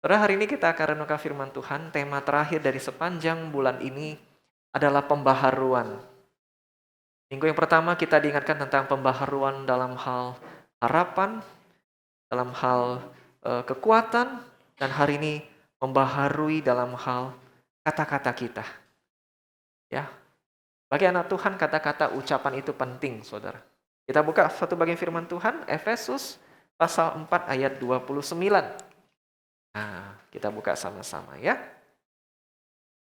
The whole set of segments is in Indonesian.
Saudara, hari ini kita akan renungkan firman Tuhan. Tema terakhir dari sepanjang bulan ini adalah pembaharuan. Minggu yang pertama kita diingatkan tentang pembaharuan dalam hal harapan, dalam hal kekuatan, dan hari ini membaharui dalam hal kata-kata kita. Ya, bagi anak Tuhan kata-kata ucapan itu penting, saudara. Kita buka satu bagian firman Tuhan, Efesus pasal 4 ayat 29. Nah, kita buka sama-sama ya.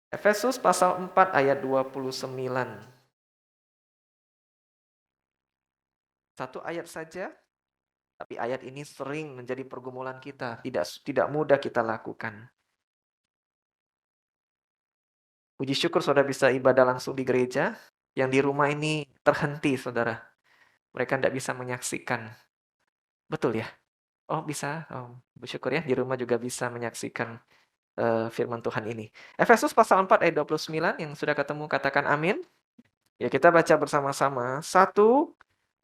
Efesus pasal 4 ayat 29. Satu ayat saja, tapi ayat ini sering menjadi pergumulan kita, tidak mudah kita lakukan. Puji syukur saudara bisa ibadah langsung di gereja, yang di rumah ini terhenti saudara. Mereka tidak bisa menyaksikan. Betul ya? Oh bisa, bersyukur ya, di rumah juga bisa menyaksikan firman Tuhan ini. Efesus pasal 4 ayat 29, yang sudah ketemu katakan amin. Ya kita baca bersama-sama, 1,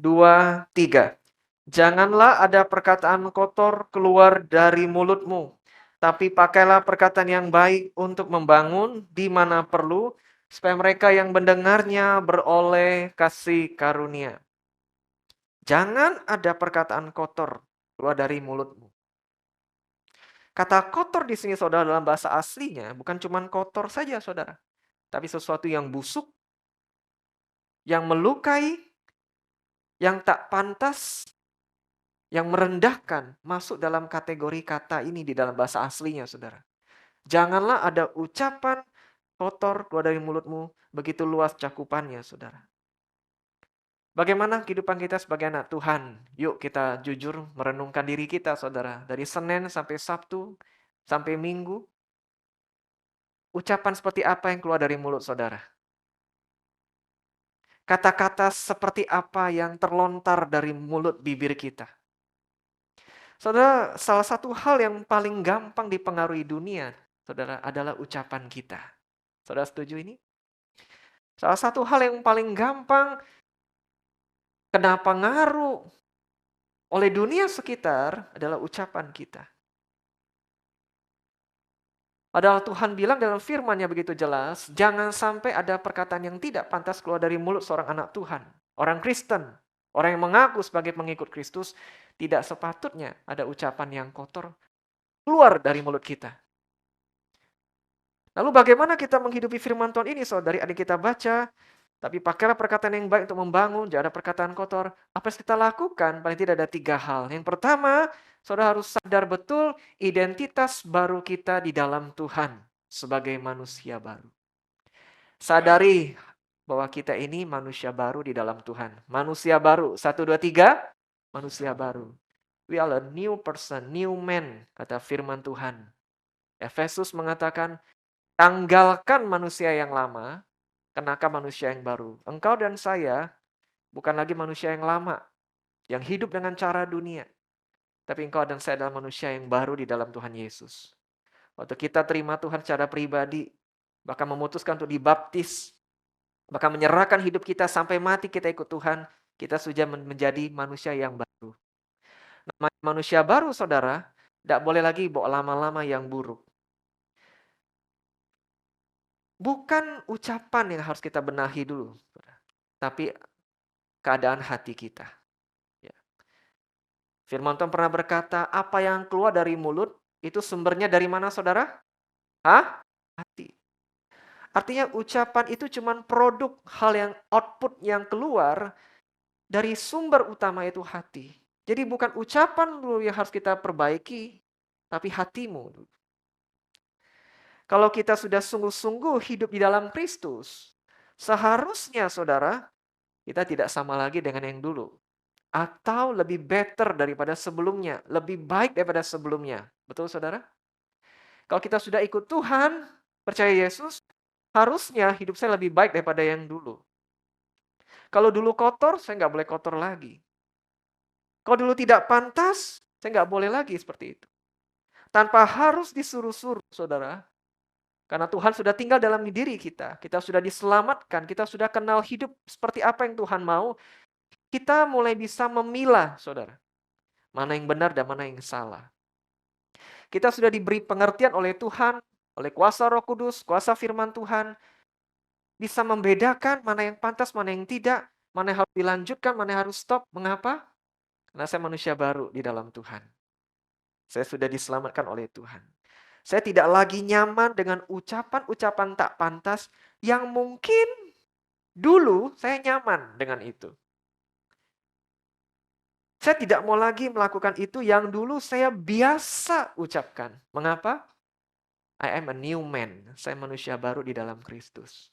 2, 3. Janganlah ada perkataan kotor keluar dari mulutmu, tapi pakailah perkataan yang baik untuk membangun di mana perlu, supaya mereka yang mendengarnya beroleh kasih karunia. Jangan ada perkataan kotor keluar dari mulutmu. Kata kotor di sini saudara dalam bahasa aslinya bukan cuma kotor saja saudara, tapi sesuatu yang busuk, yang melukai, yang tak pantas, yang merendahkan masuk dalam kategori kata ini di dalam bahasa aslinya, saudara. Janganlah ada ucapan kotor keluar dari mulutmu, begitu luas cakupannya, saudara. Bagaimana kehidupan kita sebagai anak Tuhan? Yuk kita jujur merenungkan diri kita, saudara. Dari Senin sampai Sabtu, sampai Minggu, ucapan seperti apa yang keluar dari mulut saudara? Kata-kata seperti apa yang terlontar dari mulut bibir kita? Saudara, salah satu hal yang paling gampang dipengaruhi dunia, saudara, adalah ucapan kita. Saudara setuju ini? Salah satu hal yang paling gampang kena pengaruh oleh dunia sekitar adalah ucapan kita. Padahal Tuhan bilang dalam firman-Nya begitu jelas, jangan sampai ada perkataan yang tidak pantas keluar dari mulut seorang anak Tuhan. Orang Kristen, orang yang mengaku sebagai pengikut Kristus, tidak sepatutnya ada ucapan yang kotor keluar dari mulut kita. Lalu bagaimana kita menghidupi firman Tuhan ini, saudari adik kita baca, tapi pakailah perkataan yang baik untuk membangun, jangan ada perkataan kotor. Apa yang kita lakukan? Paling tidak ada 3 hal. Yang pertama, saudara harus sadar betul identitas baru kita di dalam Tuhan sebagai manusia baru. Sadari bahwa kita ini manusia baru di dalam Tuhan. Manusia baru. 1, 2, 3. Manusia baru. We are a new person, new man, kata firman Tuhan. Efesus mengatakan, tanggalkan manusia yang lama, kenakan manusia yang baru. Engkau dan saya bukan lagi manusia yang lama, yang hidup dengan cara dunia. Tapi engkau dan saya adalah manusia yang baru di dalam Tuhan Yesus. Waktu kita terima Tuhan secara pribadi, bahkan memutuskan untuk dibaptis, bahkan menyerahkan hidup kita sampai mati kita ikut Tuhan, kita sudah menjadi manusia yang baru. Namanya manusia baru, saudara, tidak boleh lagi bawa lama-lama yang buruk. Bukan ucapan yang harus kita benahi dulu, tapi keadaan hati kita. Ya. Firman Tuhan pernah berkata, apa yang keluar dari mulut, itu sumbernya dari mana saudara? Hati. Artinya ucapan itu cuma produk hal yang output yang keluar dari sumber utama itu hati. Jadi bukan ucapan dulu yang harus kita perbaiki, tapi hatimu dulu. Kalau kita sudah sungguh-sungguh hidup di dalam Kristus, seharusnya saudara, kita tidak sama lagi dengan yang dulu. Atau lebih better daripada sebelumnya, lebih baik daripada sebelumnya. Betul saudara? Kalau kita sudah ikut Tuhan, percaya Yesus, harusnya hidup saya lebih baik daripada yang dulu. Kalau dulu kotor, saya nggak boleh kotor lagi. Kalau dulu tidak pantas, saya nggak boleh lagi seperti itu. Tanpa harus disuruh-suruh, saudara. Karena Tuhan sudah tinggal dalam diri kita. Kita sudah diselamatkan, kita sudah kenal hidup seperti apa yang Tuhan mau. Kita mulai bisa memilah, saudara. Mana yang benar dan mana yang salah. Kita sudah diberi pengertian oleh Tuhan, oleh kuasa Roh Kudus, kuasa firman Tuhan, bisa membedakan mana yang pantas, mana yang tidak, mana yang harus dilanjutkan, mana yang harus stop. Mengapa? Karena saya manusia baru di dalam Tuhan. Saya sudah diselamatkan oleh Tuhan. Saya tidak lagi nyaman dengan ucapan-ucapan tak pantas yang mungkin dulu saya nyaman dengan itu. Saya tidak mau lagi melakukan itu yang dulu saya biasa ucapkan. Mengapa? I am a new man. Saya manusia baru di dalam Kristus.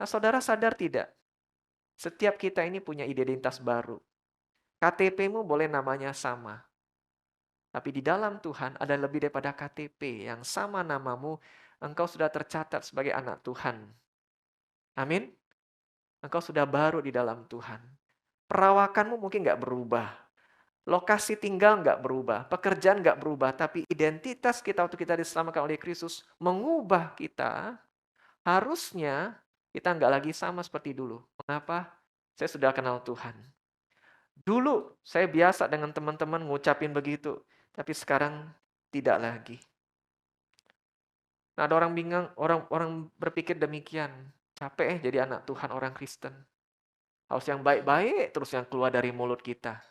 Nah, saudara sadar tidak? Setiap kita ini punya identitas baru. KTP-mu boleh namanya sama. Tapi di dalam Tuhan ada lebih daripada KTP yang sama namamu. Engkau sudah tercatat sebagai anak Tuhan. Amin. Engkau sudah baru di dalam Tuhan. Perawakanmu mungkin nggak berubah. Lokasi tinggal nggak berubah. Pekerjaan nggak berubah. Tapi identitas kita waktu kita diselamatkan oleh Kristus mengubah kita. Harusnya kita nggak lagi sama seperti dulu. Mengapa? Saya sudah kenal Tuhan. Dulu saya biasa dengan teman-teman ngucapin begitu. Tapi sekarang tidak lagi. Nah, ada orang bingung, orang berpikir demikian. Capek jadi anak Tuhan orang Kristen. Harus yang baik-baik terus yang keluar dari mulut kita.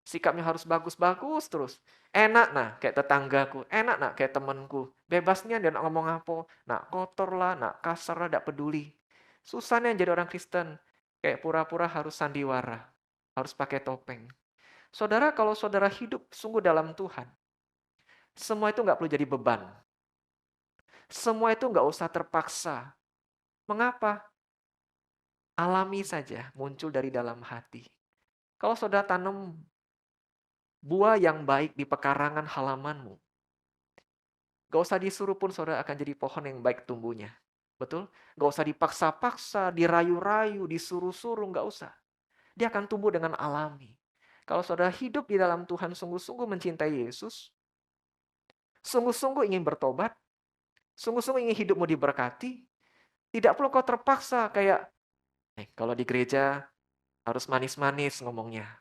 Sikapnya harus bagus-bagus terus. Enak nah kayak tetanggaku, enak nah kayak temanku. Bebasnya dia nak ngomong apa, nak kotor lah, nak kasar lah, tidak peduli. Susahnya jadi orang Kristen. Kayak pura-pura harus sandiwara, harus pakai topeng. Saudara, kalau saudara hidup sungguh dalam Tuhan, semua itu nggak perlu jadi beban. Semua itu nggak usah terpaksa. Mengapa? Alami saja, muncul dari dalam hati. Kalau saudara tanam buah yang baik di pekarangan halamanmu, gak usah disuruh pun saudara akan jadi pohon yang baik tumbuhnya. Betul? Gak usah dipaksa-paksa, dirayu-rayu, disuruh-suruh, gak usah. Dia akan tumbuh dengan alami. Kalau saudara hidup di dalam Tuhan sungguh-sungguh mencintai Yesus, sungguh-sungguh ingin bertobat, sungguh-sungguh ingin hidupmu diberkati, tidak perlu kau terpaksa kayak, kalau di gereja harus manis-manis ngomongnya.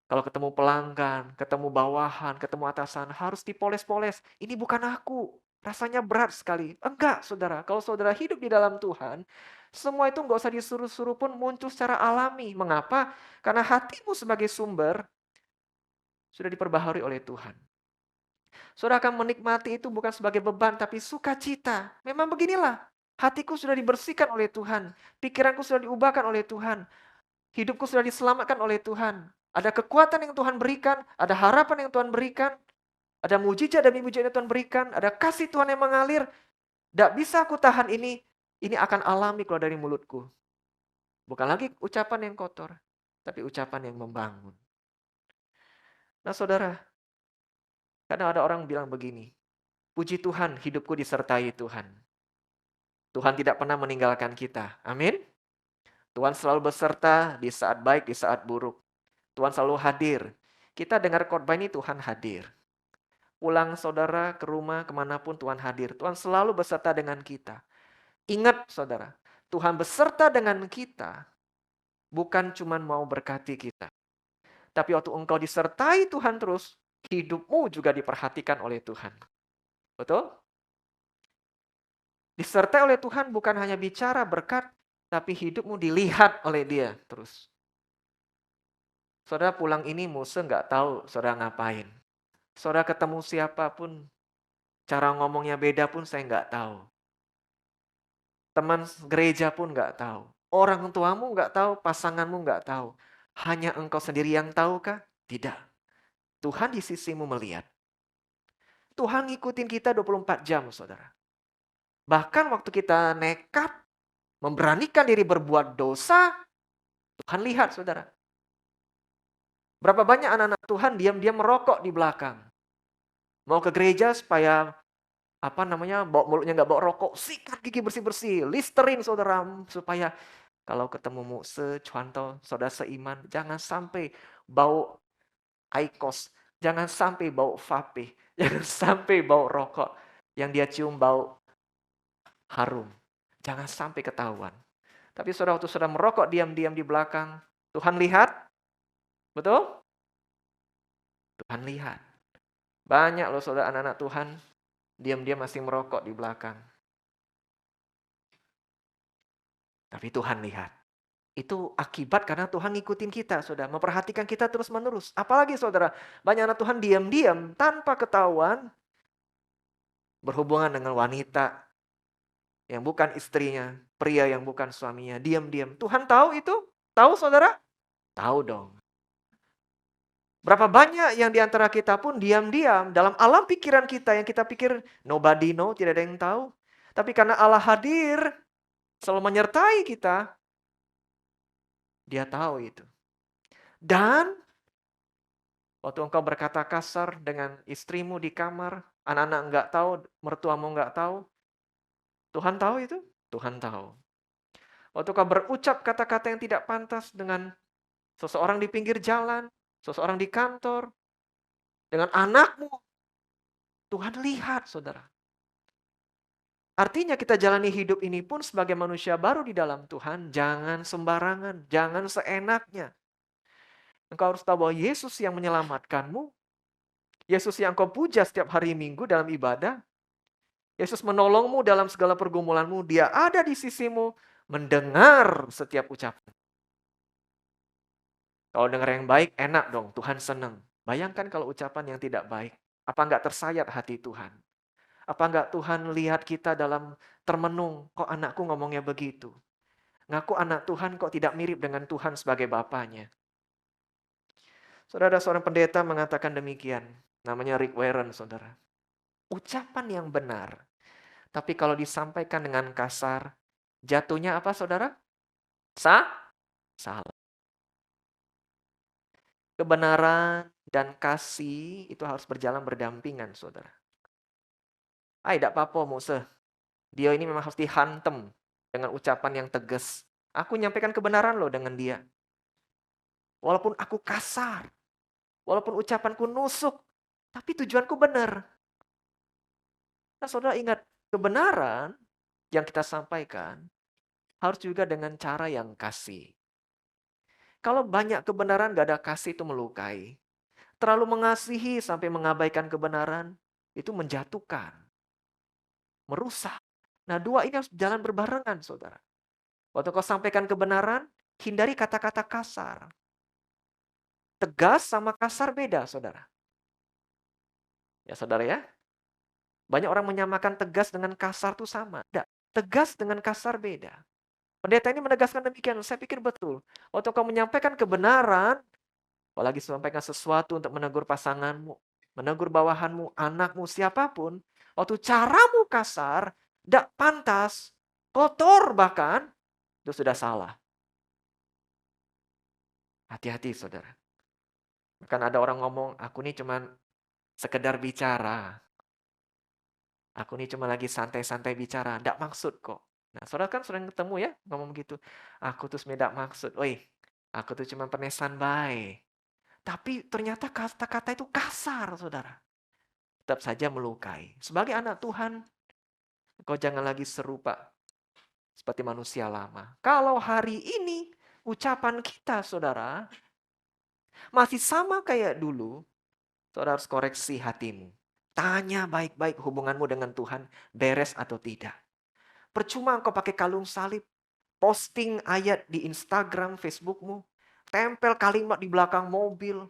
Kalau ketemu pelanggan, ketemu bawahan, ketemu atasan, harus dipoles-poles. Ini bukan aku. Rasanya berat sekali. Enggak, saudara. Kalau saudara hidup di dalam Tuhan, semua itu enggak usah disuruh-suruh pun muncul secara alami. Mengapa? Karena hatimu sebagai sumber sudah diperbaharui oleh Tuhan. Saudara akan menikmati itu bukan sebagai beban, tapi sukacita. Memang beginilah. Hatiku sudah dibersihkan oleh Tuhan. Pikiranku sudah diubahkan oleh Tuhan. Hidupku sudah diselamatkan oleh Tuhan. Ada kekuatan yang Tuhan berikan, ada harapan yang Tuhan berikan, ada mujizat dan mujizat yang Tuhan berikan, ada kasih Tuhan yang mengalir. Tidak bisa aku tahan ini akan alami keluar dari mulutku. Bukan lagi ucapan yang kotor, tapi ucapan yang membangun. Nah saudara, kadang ada orang bilang begini, puji Tuhan hidupku disertai Tuhan. Tuhan tidak pernah meninggalkan kita. Amin. Tuhan selalu beserta di saat baik, di saat buruk. Tuhan selalu hadir. Kita dengar khotbah ini Tuhan hadir. Pulang saudara ke rumah kemanapun Tuhan hadir. Tuhan selalu beserta dengan kita. Ingat saudara, Tuhan beserta dengan kita bukan cuma mau berkati kita. Tapi waktu engkau disertai Tuhan terus, hidupmu juga diperhatikan oleh Tuhan. Betul? Disertai oleh Tuhan bukan hanya bicara berkat, tapi hidupmu dilihat oleh Dia terus. Saudara pulang ini musuh nggak tahu saudara ngapain. Saudara ketemu siapapun, cara ngomongnya beda pun saya nggak tahu. Teman gereja pun nggak tahu. Orang tuamu nggak tahu, pasanganmu nggak tahu. Hanya engkau sendiri yang tahukah? Tidak. Tuhan di sisimu melihat. Tuhan ngikutin kita 24 jam, saudara. Bahkan waktu kita nekat, memberanikan diri berbuat dosa, Tuhan lihat, saudara. Berapa banyak anak-anak Tuhan diam-diam merokok di belakang. Mau ke gereja supaya bawa mulutnya nggak bawa rokok, sikat gigi bersih-bersih, Listerin saudara, supaya kalau ketemu mukse, contoh saudara seiman, jangan sampai bau Aikos, jangan sampai bau vape, jangan sampai bau rokok yang dia cium bau harum, jangan sampai ketahuan. Tapi saudara waktu saudara merokok diam-diam di belakang, Tuhan lihat, betul? Tuhan lihat. Banyak loh saudara anak-anak Tuhan, diam-diam masih merokok di belakang. Tapi Tuhan lihat. Itu akibat karena Tuhan ngikutin kita, saudara. Memperhatikan kita terus-menerus. Apalagi saudara, banyak anak Tuhan diam-diam tanpa ketahuan berhubungan dengan wanita yang bukan istrinya, pria yang bukan suaminya, diam-diam. Tuhan tahu itu? Tahu saudara? Tahu dong. Berapa banyak yang di antara kita pun diam-diam dalam alam pikiran kita yang kita pikir nobody know, tidak ada yang tahu. Tapi karena Allah hadir, selalu menyertai kita, dia tahu itu. Dan waktu engkau berkata kasar dengan istrimu di kamar, anak-anak nggak tahu, mertuamu nggak tahu, Tuhan tahu itu? Tuhan tahu. Waktu kau berucap kata-kata yang tidak pantas dengan seseorang di pinggir jalan, seseorang di kantor, dengan anakmu, Tuhan lihat, saudara. Artinya kita jalani hidup ini pun sebagai manusia baru di dalam Tuhan, jangan sembarangan, jangan seenaknya. Engkau harus tahu bahwa Yesus yang menyelamatkanmu, Yesus yang kau puja setiap hari Minggu dalam ibadah, Yesus menolongmu dalam segala pergumulanmu, dia ada di sisimu, mendengar setiap ucapan. Kalau dengar yang baik, enak dong, Tuhan senang. Bayangkan kalau ucapan yang tidak baik, apa enggak tersayat hati Tuhan? Apa enggak Tuhan lihat kita dalam termenung, kok anakku ngomongnya begitu? Ngaku anak Tuhan kok tidak mirip dengan Tuhan sebagai bapaknya. Saudara, ada seorang pendeta mengatakan demikian. Namanya Rick Warren, saudara. Ucapan yang benar. Tapi kalau disampaikan dengan kasar, jatuhnya apa, saudara? Salah. Kebenaran dan kasih itu harus berjalan berdampingan, saudara. Tidak apa-apa, Musa. Dia ini memang harus dihantam dengan ucapan yang tegas. Aku nyampaikan kebenaran loh dengan dia. Walaupun aku kasar, walaupun ucapanku nusuk, tapi tujuanku benar. Nah, saudara ingat, kebenaran yang kita sampaikan harus juga dengan cara yang kasih. Kalau banyak kebenaran gak ada kasih itu melukai. Terlalu mengasihi sampai mengabaikan kebenaran itu menjatuhkan, merusak. Nah, dua ini harus jalan berbarengan, saudara. Waktu kau sampaikan kebenaran, hindari kata-kata kasar. Tegas sama kasar beda, saudara. Ya, saudara ya. Banyak orang menyamakan tegas dengan kasar itu sama. Tidak, tegas dengan kasar beda. Pendeta ini menegaskan demikian, saya pikir betul. Waktu kau menyampaikan kebenaran, apalagi sampaikan sesuatu untuk menegur pasanganmu, menegur bawahanmu, anakmu, siapapun, waktu caramu kasar, tidak pantas, kotor bahkan, itu sudah salah. Hati-hati, saudara. Bahkan ada orang ngomong, aku ini cuma sekedar bicara. Aku ini cuma lagi santai-santai bicara, tidak maksud kok. Nah, saudara kan sering ketemu ya, ngomong gitu. Aku tuh sebenarnya tidak maksud. Oi, aku tuh cuma penesan baik. Tapi ternyata kata-kata itu kasar, saudara. Tetap saja melukai. Sebagai anak Tuhan, kau jangan lagi serupa seperti manusia lama. Kalau hari ini ucapan kita, saudara, masih sama kayak dulu, saudara harus koreksi hatimu. Tanya baik-baik hubunganmu dengan Tuhan, beres atau tidak. Percuma engkau pakai kalung salib, posting ayat di Instagram, Facebookmu, tempel kalimat di belakang mobil,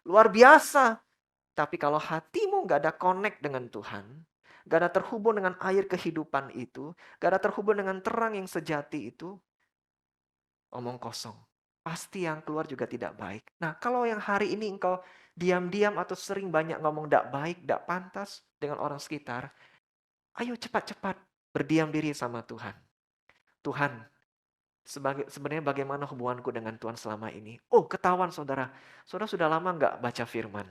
luar biasa. Tapi kalau hatimu gak ada connect dengan Tuhan, gak ada terhubung dengan air kehidupan itu, gak ada terhubung dengan terang yang sejati itu, omong kosong. Pasti yang keluar juga tidak baik. Nah, kalau yang hari ini engkau diam-diam atau sering banyak ngomong tidak baik, tidak pantas dengan orang sekitar, ayo cepat-cepat berdiam diri sama Tuhan. Tuhan, sebenarnya bagaimana hubunganku dengan Tuhan selama ini? Oh, ketahuan saudara. Saudara sudah lama nggak baca firman.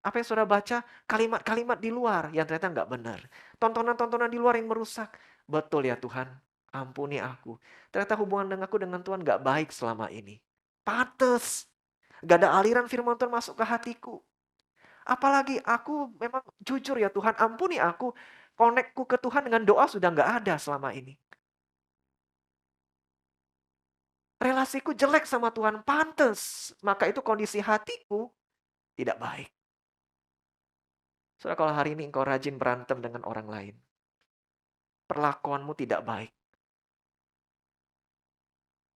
Apa yang saudara baca? Kalimat-kalimat di luar yang ternyata nggak benar. Tontonan-tontonan di luar yang merusak. Betul ya Tuhan, ampuni aku. Ternyata hubungan dengan aku dengan Tuhan nggak baik selama ini. Pantes. Gak ada aliran firman Tuhan masuk ke hatiku. Apalagi aku memang jujur ya Tuhan, ampuni aku. Konekku ke Tuhan dengan doa sudah nggak ada selama ini. Relasiku jelek sama Tuhan, pantes. Maka itu kondisi hatiku tidak baik. Saudara, kalau hari ini engkau rajin berantem dengan orang lain, perlakuanmu tidak baik,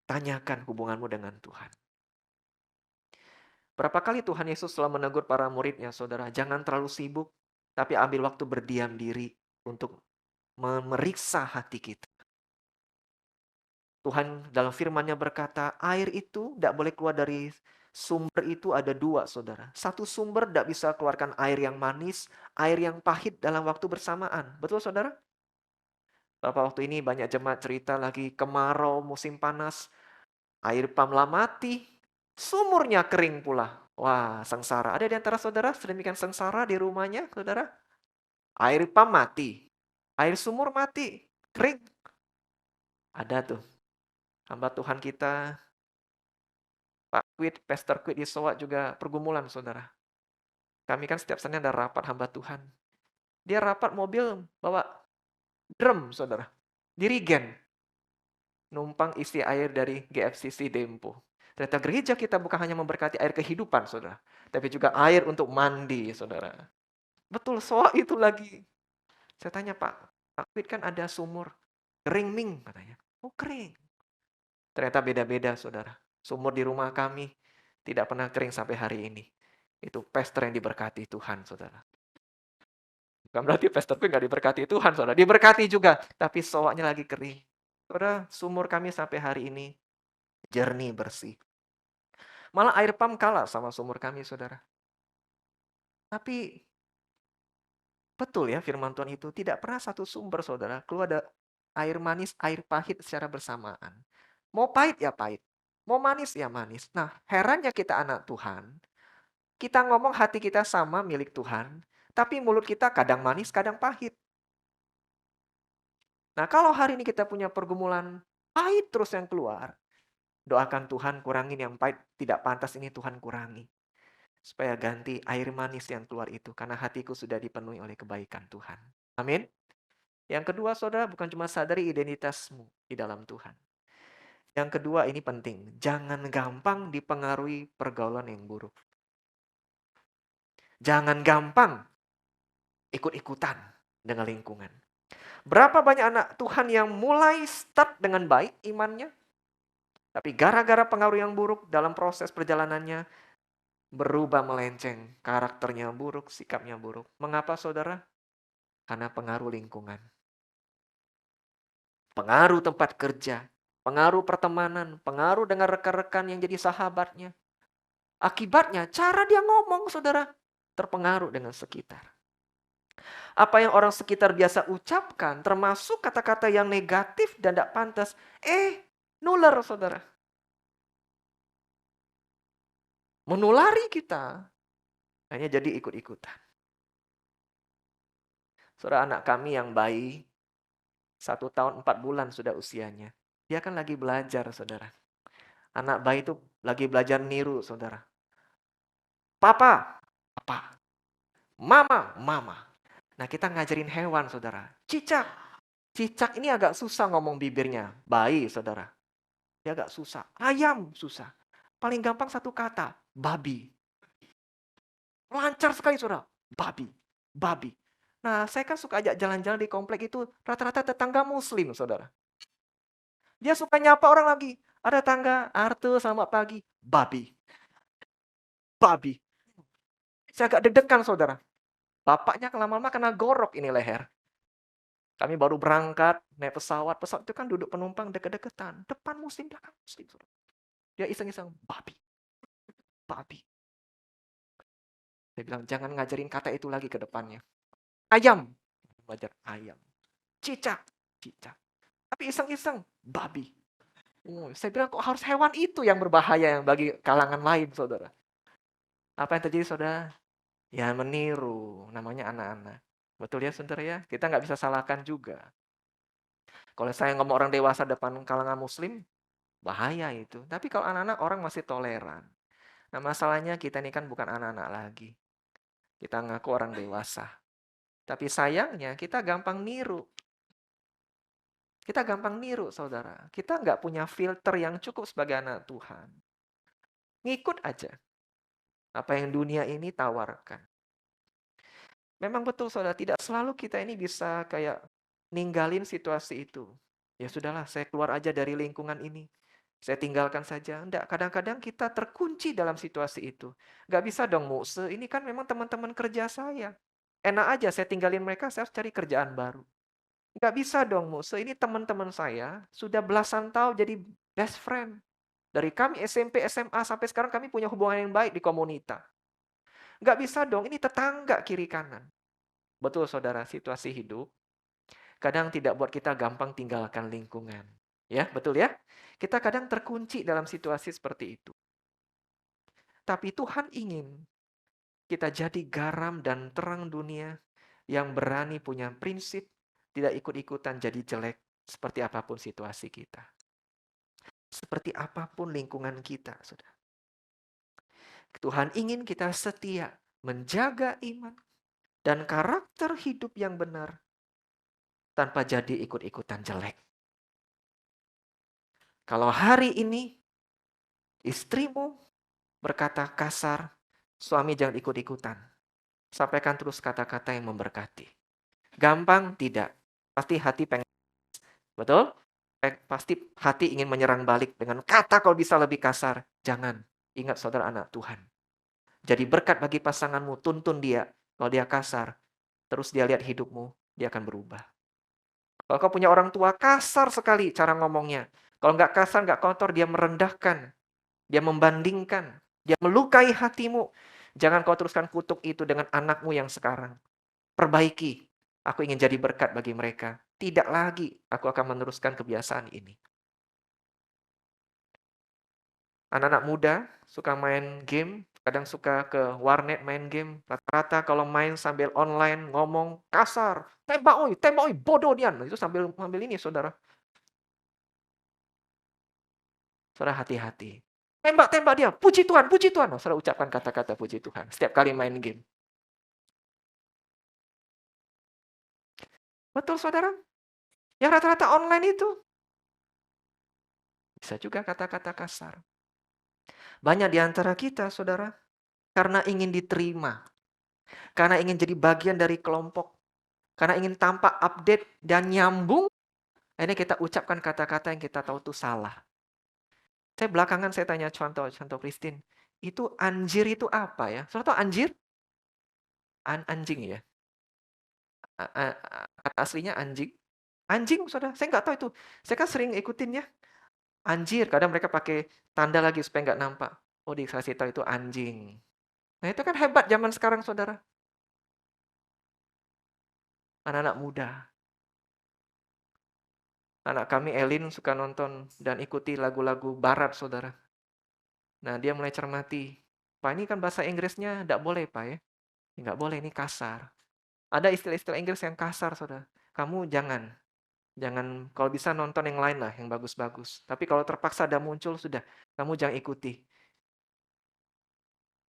tanyakan hubunganmu dengan Tuhan. Berapa kali Tuhan Yesus telah menegur para muridnya, saudara, jangan terlalu sibuk, tapi ambil waktu berdiam diri untuk memeriksa hati kita. Tuhan dalam firman-Nya berkata, air itu tidak boleh keluar dari sumber itu ada dua, saudara. Satu sumber tidak bisa keluarkan air yang manis, air yang pahit dalam waktu bersamaan. Betul, saudara? Beberapa waktu ini banyak jemaat cerita lagi kemarau, musim panas, air pamlah mati, sumurnya kering pula. Wah, sengsara. Ada di antara saudara sedemikian sengsara di rumahnya, saudara? Air pam mati, air sumur mati, kering. Ada tuh. Hamba Tuhan kita, Pak Quid, Pastor Quid di Soak juga pergumulan, saudara. Kami kan setiap Senin ada rapat hamba Tuhan. Dia rapat mobil bawa drum, saudara. Dirigen. Numpang isi air dari GFCC Dempo. Ternyata gereja kita bukan hanya memberkati air kehidupan, saudara. Tapi juga air untuk mandi, saudara. Betul, Soak itu lagi. Saya tanya, Pak Quid kan ada sumur. Kering, Ming, katanya. Oh, kering. Ternyata beda-beda, saudara. Sumur di rumah kami tidak pernah kering sampai hari ini. Itu pastor yang diberkati Tuhan, saudara. Bukan berarti pastorku nggak diberkati Tuhan, saudara. Diberkati juga, tapi soaknya lagi kering. Saudara, sumur kami sampai hari ini jernih, bersih. Malah air pam kalah sama sumur kami, saudara. Tapi betul ya firman Tuhan itu, tidak pernah satu sumber, saudara, keluar ada air manis, air pahit secara bersamaan. Mau pahit ya pahit, mau manis ya manis. Nah, herannya kita anak Tuhan, kita ngomong hati kita sama milik Tuhan, tapi mulut kita kadang manis, kadang pahit. Nah, kalau hari ini kita punya pergumulan pahit terus yang keluar, doakan Tuhan kurangin yang pahit, tidak pantas ini Tuhan kurangi. Supaya ganti air manis yang keluar itu, karena hatiku sudah dipenuhi oleh kebaikan Tuhan. Amin. Yang kedua, saudara, bukan cuma sadari identitasmu di dalam Tuhan. Yang kedua, ini penting. Jangan gampang dipengaruhi pergaulan yang buruk. Jangan gampang ikut-ikutan dengan lingkungan. Berapa banyak anak Tuhan yang mulai start dengan baik imannya, tapi gara-gara pengaruh yang buruk dalam proses perjalanannya, berubah melenceng, karakternya buruk, sikapnya buruk. Mengapa, saudara? Karena pengaruh lingkungan. Pengaruh tempat kerja, pengaruh pertemanan, pengaruh dengan rekan-rekan yang jadi sahabatnya. Akibatnya, cara dia ngomong, saudara, terpengaruh dengan sekitar. Apa yang orang sekitar biasa ucapkan, termasuk kata-kata yang negatif dan tidak pantas, nular, saudara. Menulari kita. Hanya jadi ikut-ikutan. Saudara, anak kami yang bayi, 1 tahun 4 bulan sudah usianya. Dia kan lagi belajar, saudara. Anak bayi itu lagi belajar niru, saudara. Papa, papa. Mama, mama. Nah, kita ngajarin hewan, saudara. Cicak. Cicak ini agak susah ngomong bibirnya. Bayi, saudara. Dia agak susah. Ayam, susah. Paling gampang satu kata. Babi. Lancar sekali, saudara. Babi. Babi. Nah, saya kan suka ajak jalan-jalan di komplek itu. Rata-rata tetangga muslim, saudara. Dia suka nyapa orang lagi. Ada tangga, Artu, selamat pagi. Babi. Babi. Saya agak deg-degan, saudara. Bapaknya lama-lama kena gorok ini leher. Kami baru berangkat, naik pesawat. Pesawat itu kan duduk penumpang deket-deketan. Depan muslim, belakang muslim. Saudara. Dia iseng-iseng, babi. Babi. Dia bilang, jangan ngajarin kata itu lagi ke depannya. Ayam. Belajar ayam. Cicak. Cicak. Tapi iseng-iseng, babi. Saya bilang, kok harus hewan itu yang berbahaya yang bagi kalangan lain, saudara. Apa yang terjadi, saudara? Ya meniru, namanya anak-anak. Betul ya, saudara ya? Kita nggak bisa salahkan juga. Kalau saya ngomong orang dewasa depan kalangan muslim, bahaya itu. Tapi kalau anak-anak, orang masih toleran. Nah, masalahnya kita ini kan bukan anak-anak lagi. Kita ngaku orang dewasa. Tapi sayangnya kita gampang niru. Kita gampang niru, saudara. Kita nggak punya filter yang cukup sebagai anak Tuhan. Ngikut aja apa yang dunia ini tawarkan. Memang betul Saudara, tidak selalu kita ini bisa kayak ninggalin situasi itu. Ya sudahlah, saya keluar aja dari lingkungan ini. Saya tinggalkan saja. Enggak, kadang-kadang kita terkunci dalam situasi itu. Nggak bisa dong, Muse. Ini kan memang teman-teman kerja saya. Enak aja saya tinggalin mereka, saya harus cari kerjaan baru. Nggak bisa dong, Muse. Ini teman-teman saya sudah belasan tahun jadi best friend. Dari kami SMP, SMA, sampai sekarang kami punya hubungan yang baik di komunitas. Nggak bisa dong, ini tetangga kiri kanan. Betul saudara, situasi hidup kadang tidak buat kita gampang tinggalkan lingkungan. Ya, betul ya? Kita kadang terkunci dalam situasi seperti itu. Tapi Tuhan ingin kita jadi garam dan terang dunia yang berani punya prinsip, tidak ikut-ikutan jadi jelek seperti apapun situasi kita. Seperti apapun lingkungan kita, Saudara. Tuhan ingin kita setia, menjaga iman, dan karakter hidup yang benar tanpa jadi ikut-ikutan jelek. Kalau hari ini istrimu berkata kasar, suami jangan ikut-ikutan. Sampaikan terus kata-kata yang memberkati. Gampang? Tidak. Pasti hati pengen. Betul? Pasti hati ingin menyerang balik dengan kata kalau bisa lebih kasar. Jangan. Ingat saudara anak Tuhan. Jadi berkat bagi pasanganmu, tuntun dia. Kalau dia kasar, terus dia lihat hidupmu, dia akan berubah. Kalau kau punya orang tua, kasar sekali cara ngomongnya. Kalau nggak kasar, nggak kotor, dia merendahkan. Dia membandingkan. Dia melukai hatimu. Jangan kau teruskan kutuk itu dengan anakmu yang sekarang. Perbaiki. Aku ingin jadi berkat bagi mereka. Tidak lagi aku akan meneruskan kebiasaan ini. Anak-anak muda suka main game, kadang suka ke warnet main game. Rata-rata kalau main sambil online ngomong kasar. Tembak oi, bodoh dia. Itu sambil ini saudara. Saudara hati-hati. Tembak dia. Puji Tuhan, puji Tuhan. Saudara ucapkan kata-kata puji Tuhan. Setiap kali main game. Betul saudara? Yang rata-rata online itu. Bisa juga kata-kata kasar. Banyak di antara kita saudara. Karena ingin diterima. Karena ingin jadi bagian dari kelompok. Karena ingin tampak update dan nyambung. Akhirnya kita ucapkan kata-kata yang kita tahu itu salah. Belakangan saya tanya contoh Christine. Itu anjir itu apa ya? Saudara tahu anjir? Anjing ya? Kata aslinya anjing. Anjing saudara, saya nggak tahu itu. Saya kan sering ikutin ya. Anjir, kadang mereka pakai tanda lagi supaya nggak nampak. Oh, dikasih tahu itu anjing. Nah itu kan hebat zaman sekarang saudara. Anak-anak muda. Anak kami Elin suka nonton dan ikuti lagu-lagu barat saudara. Nah dia mulai cermati. Pak ini kan bahasa Inggrisnya nggak boleh Pak ya. Nggak boleh, ini kasar. Ada istilah-istilah Inggris yang kasar saudara. Kamu jangan. Jangan, kalau bisa nonton yang lain lah, yang bagus-bagus. Tapi kalau terpaksa ada muncul, sudah. Kamu jangan ikuti.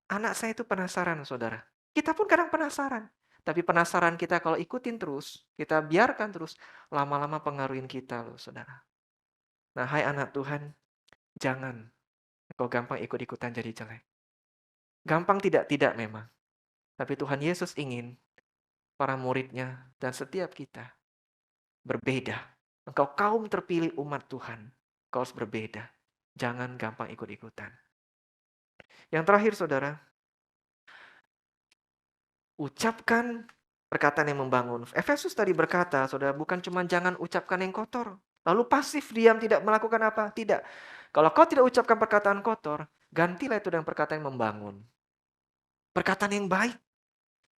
Anak saya itu penasaran, saudara. Kita pun kadang penasaran. Tapi penasaran kita kalau ikutin terus, kita biarkan terus, lama-lama pengaruhin kita loh, saudara. Nah, hai anak Tuhan, jangan kau gampang ikut-ikutan jadi jelek. Gampang tidak memang. Tapi Tuhan Yesus ingin para muridnya dan setiap kita berbeda. Engkau kaum terpilih umat Tuhan. Kau harus berbeda. Jangan gampang ikut-ikutan. Yang terakhir, saudara, ucapkan perkataan yang membangun. Efesus tadi berkata, saudara, bukan cuma jangan ucapkan yang kotor. Lalu pasif, diam, tidak melakukan apa. Tidak. Kalau kau tidak ucapkan perkataan kotor, gantilah itu dengan perkataan yang membangun. Perkataan yang baik.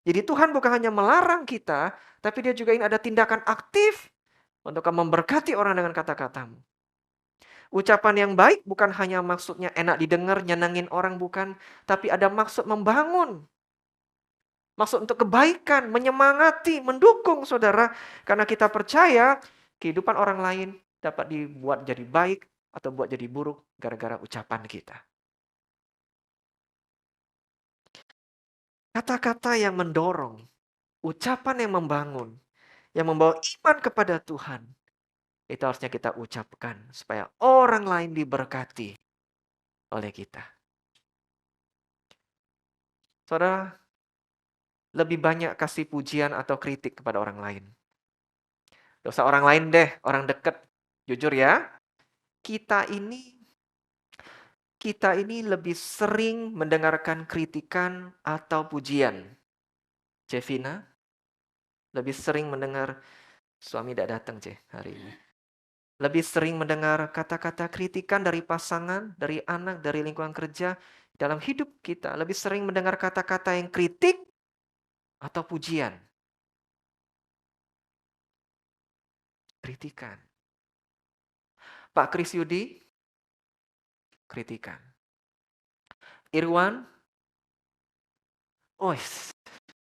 Jadi Tuhan bukan hanya melarang kita, tapi dia juga ingin ada tindakan aktif untuk memberkati orang dengan kata-katamu. Ucapan yang baik bukan hanya maksudnya enak didengar, nyenengin orang, bukan. Tapi ada maksud membangun. Maksud untuk kebaikan, menyemangati, mendukung saudara. Karena kita percaya kehidupan orang lain dapat dibuat jadi baik atau buat jadi buruk gara-gara ucapan kita. Kata-kata yang mendorong, ucapan yang membangun, yang membawa iman kepada Tuhan. Itu harusnya kita ucapkan supaya orang lain diberkati oleh kita. Saudara, lebih banyak kasih pujian atau kritik kepada orang lain? Gak usah orang lain deh, orang deket. Jujur ya, kita ini kita ini lebih sering mendengarkan kritikan atau pujian. Cevina lebih sering mendengar suami tidak datang, hari ini. Lebih sering mendengar kata-kata kritikan dari pasangan, dari anak, dari lingkungan kerja. Dalam hidup kita lebih sering mendengar kata-kata yang kritik atau pujian. Kritikan. Pak Kris Yudi, kritikan. Irwan, oh,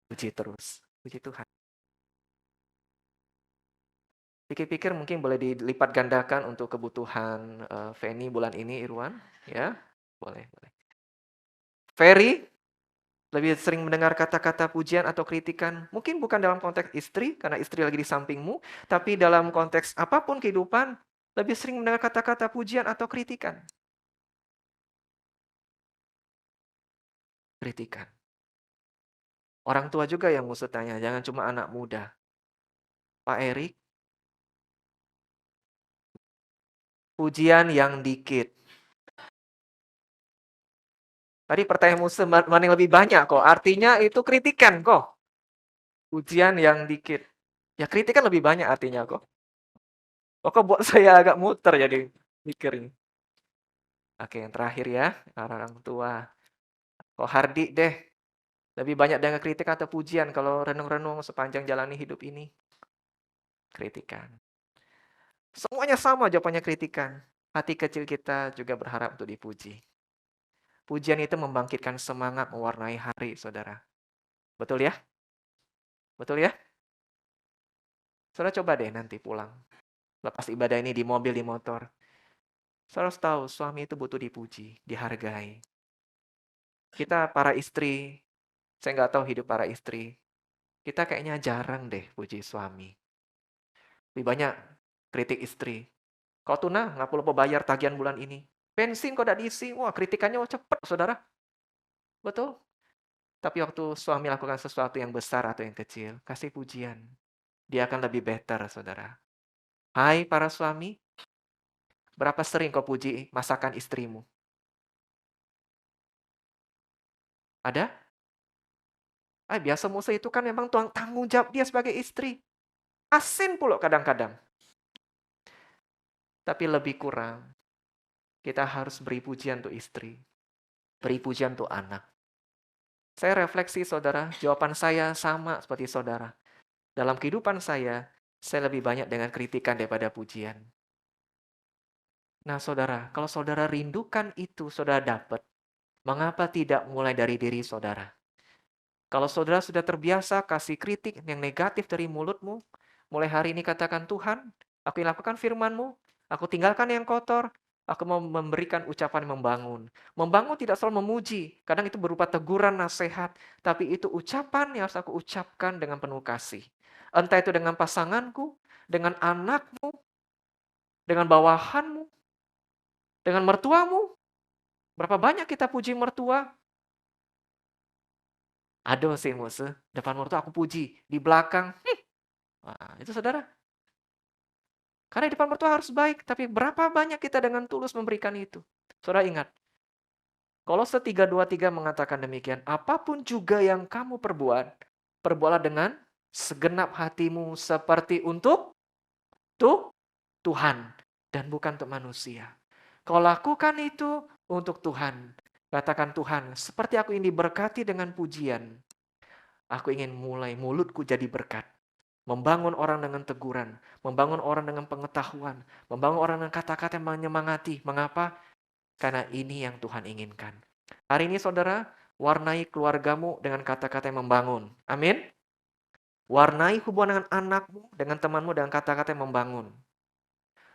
puji terus. Puji Tuhan. Pikir-pikir mungkin boleh dilipat gandakan untuk kebutuhan Feni bulan ini, Irwan. Ya, boleh. Ferry, lebih sering mendengar kata-kata pujian atau kritikan. Mungkin bukan dalam konteks istri, karena istri lagi di sampingmu. Tapi dalam konteks apapun kehidupan, lebih sering mendengar kata-kata pujian atau kritikan. Kritikan. Orang tua juga yang mesti tanya, jangan cuma anak muda. Pak Erik, pujian yang dikit. Tadi pertanyaan musuh mana yang lebih banyak kok. Artinya itu kritikan kok. Pujian yang dikit. Ya kritikan lebih banyak artinya kok. Kok buat saya agak muter jadi mikir ini. Oke, yang terakhir ya, orang tua. Kok Hardi deh, lebih banyak dengan kritik atau pujian kalau renung-renung sepanjang jalani hidup ini? Kritikan. Semuanya sama jawabannya kritikan. Hati kecil kita juga berharap untuk dipuji. Pujian itu membangkitkan semangat mewarnai hari, saudara. Betul ya? Betul ya? Saudara coba deh nanti pulang. Lepas ibadah ini di mobil, di motor. Saudara harus tahu, suami itu butuh dipuji, dihargai. Kita para istri, saya nggak tahu hidup para istri. Kita kayaknya jarang deh puji suami. Lebih banyak kritik istri. Kau tuna, nggak perlu bayar tagihan bulan ini. Bensin kau tidak diisi, wah kritikannya cepat, saudara. Betul? Tapi waktu suami lakukan sesuatu yang besar atau yang kecil, kasih pujian. Dia akan lebih better, saudara. Hai para suami, berapa sering kau puji masakan istrimu? Ada? Biasa Musa itu kan memang tanggung jawab dia sebagai istri. Asin pula kadang-kadang. Tapi lebih kurang, kita harus beri pujian untuk istri. Beri pujian untuk anak. Saya refleksi saudara, jawaban saya sama seperti saudara. Dalam kehidupan saya lebih banyak dengan kritikan daripada pujian. Nah saudara, kalau saudara rindukan itu, saudara dapat. Mengapa tidak mulai dari diri saudara? Kalau saudara sudah terbiasa kasih kritik yang negatif dari mulutmu, mulai hari ini katakan, Tuhan, aku yang lakukan firman-Mu, aku tinggalkan yang kotor, aku mau memberikan ucapan yang membangun. Membangun tidak selalu memuji, kadang itu berupa teguran, nasihat, tapi itu ucapan yang harus aku ucapkan dengan penuh kasih. Entah itu dengan pasanganku, dengan anakmu, dengan bawahanmu, dengan mertuamu. Berapa banyak kita puji mertua? Aduh sih musuh, depan mertua aku puji, di belakang, wah, itu saudara. Karena di depan mertua harus baik, tapi berapa banyak kita dengan tulus memberikan itu? Saudara ingat, Kolose 3:23 mengatakan demikian, apapun juga yang kamu perbuat, perbuatlah dengan segenap hatimu seperti untuk Tuhan dan bukan untuk manusia. Kau lakukan itu untuk Tuhan. Katakan Tuhan, seperti aku ini diberkati dengan pujian, aku ingin mulai mulutku jadi berkat. Membangun orang dengan teguran, membangun orang dengan pengetahuan, membangun orang dengan kata-kata yang menyemangati. Mengapa? Karena ini yang Tuhan inginkan. Hari ini saudara, warnai keluargamu dengan kata-kata yang membangun. Amin. Warnai hubungan dengan anakmu, dengan temanmu dengan kata-kata yang membangun.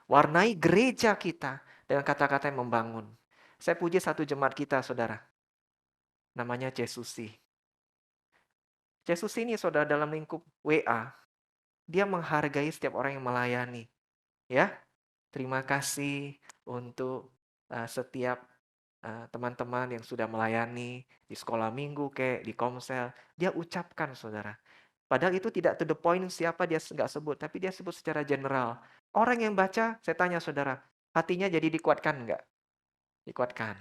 Warnai gereja kita dengan kata-kata yang membangun. Saya puji satu jemaat kita, saudara. Namanya Jesusi. Jesusi ini, saudara, dalam lingkup WA, dia menghargai setiap orang yang melayani. Ya, terima kasih untuk setiap teman-teman yang sudah melayani di sekolah minggu di komsel, dia ucapkan saudara. Padahal itu tidak to the point siapa dia nggak sebut, tapi dia sebut secara general. Orang yang baca, saya tanya saudara, hatinya jadi dikuatkan nggak? Dikuatkan.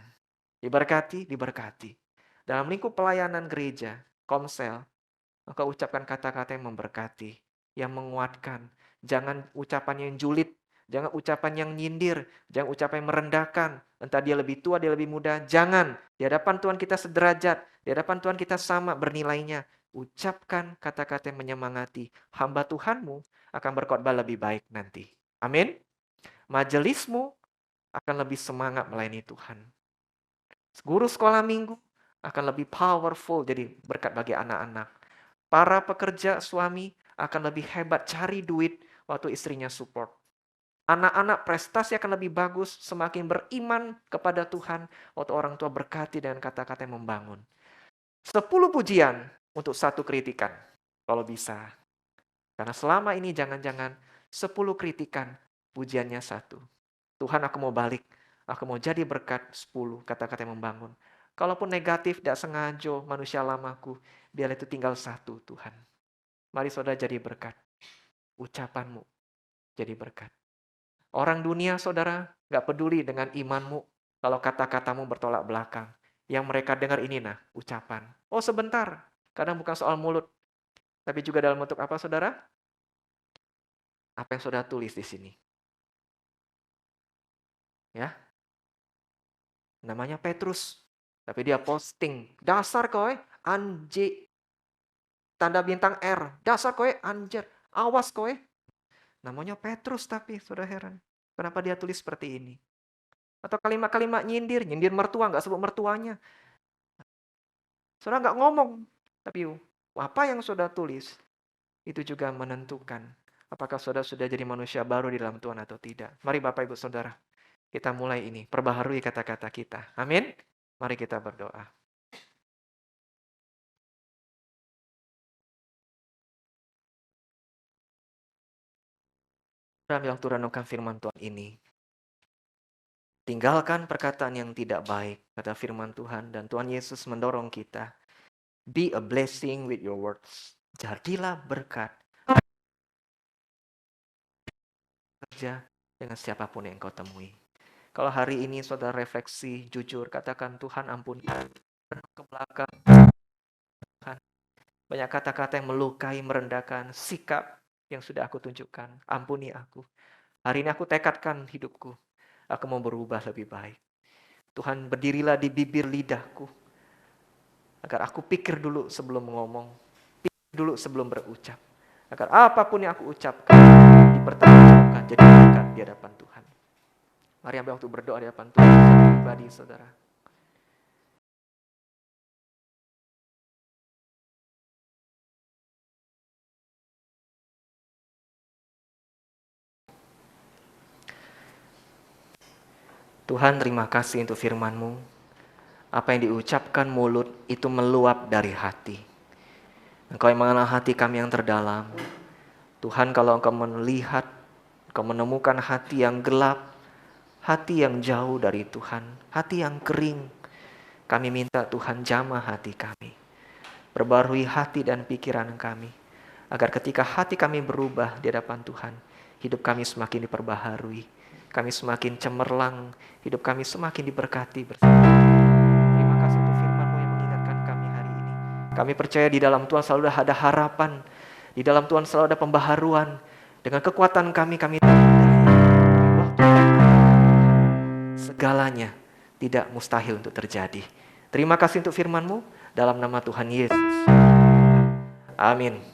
Diberkati, diberkati. Dalam lingkup pelayanan gereja, komsel, maka ucapkan kata-kata yang memberkati, yang menguatkan. Jangan ucapan yang julid, jangan ucapan yang nyindir, jangan ucapan yang merendahkan. Entah dia lebih tua, dia lebih muda, jangan. Di hadapan Tuhan kita sederajat, di hadapan Tuhan kita sama bernilainya. Ucapkan kata-kata yang menyemangati. Hamba Tuhanmu akan berkhotbah lebih baik nanti. Amin. Majelismu akan lebih semangat melayani Tuhan. Guru sekolah minggu akan lebih powerful jadi berkat bagi anak-anak. Para pekerja suami akan lebih hebat cari duit waktu istrinya support. Anak-anak prestasi akan lebih bagus semakin beriman kepada Tuhan waktu orang tua berkati dengan kata-kata yang membangun. 10 pujian untuk 1 kritikan kalau bisa. Karena selama ini jangan-jangan 10 kritikan pujiannya 1. Tuhan, aku mau balik. Aku mau jadi berkat 10 kata-kata yang membangun. Kalaupun negatif, tidak sengaja manusia lamaku, biar itu tinggal 1 Tuhan. Mari saudara jadi berkat. Ucapanmu jadi berkat. Orang dunia saudara gak peduli dengan imanmu kalau kata-katamu bertolak belakang. Yang mereka dengar ini ucapan. Oh sebentar, kadang bukan soal mulut. Tapi juga dalam bentuk apa saudara? Apa yang saudara tulis di sini. Ya, namanya Petrus. Tapi dia posting, dasar kowe, anjing. Tanda bintang R, dasar kowe, anjir. Awas kowe. Namanya Petrus tapi, saudara heran. Kenapa dia tulis seperti ini? Atau kalimat-kalimat nyindir mertua, nggak sebut mertuanya. Saudara nggak ngomong. Tapi apa yang saudara tulis, itu juga menentukan apakah saudara sudah jadi manusia baru di dalam Tuhan atau tidak. Mari Bapak Ibu Saudara, kita mulai ini. Perbaharui kata-kata kita. Amin. Mari kita berdoa. Dalam waktu renungkan firman Tuhan ini, tinggalkan perkataan yang tidak baik, kata firman Tuhan, dan Tuhan Yesus mendorong kita. Be a blessing with your words. Jadilah berkat. Kerja dengan siapapun yang kau temui. Kalau hari ini saudara refleksi, jujur, katakan Tuhan ampuni. Ke belakang. Tuhan. Banyak kata-kata yang melukai, merendahkan, sikap yang sudah aku tunjukkan. Ampuni aku. Hari ini aku tekadkan hidupku. Aku mau berubah lebih baik. Tuhan, berdirilah di bibir lidahku. Agar aku pikir dulu sebelum ngomong. Pikir dulu sebelum berucap. Agar apapun yang aku ucapkan, dipertanggungjawabkan jadi berkat di hadapan Tuhan. Mari ambil waktu berdoa di hadapan Tuhan. Pribadi saudara. Tuhan, terima kasih untuk firman-Mu. Apa yang diucapkan mulut itu meluap dari hati. Engkau yang mengenal hati kami yang terdalam. Tuhan, kalau Engkau melihat, Engkau menemukan hati yang gelap, hati yang jauh dari Tuhan, hati yang kering, kami minta Tuhan jamah hati kami. Perbarui hati dan pikiran kami, agar ketika hati kami berubah di hadapan Tuhan, hidup kami semakin diperbaharui, kami semakin cemerlang, hidup kami semakin diberkati bersama. Terima kasih untuk firman-Mu yang mengingatkan kami hari ini. Kami percaya di dalam Tuhan selalu ada harapan, di dalam Tuhan selalu ada pembaharuan. Dengan kekuatan kami waktu segalanya tidak mustahil untuk terjadi. Terima kasih untuk firman-Mu dalam nama Tuhan Yesus. Amin.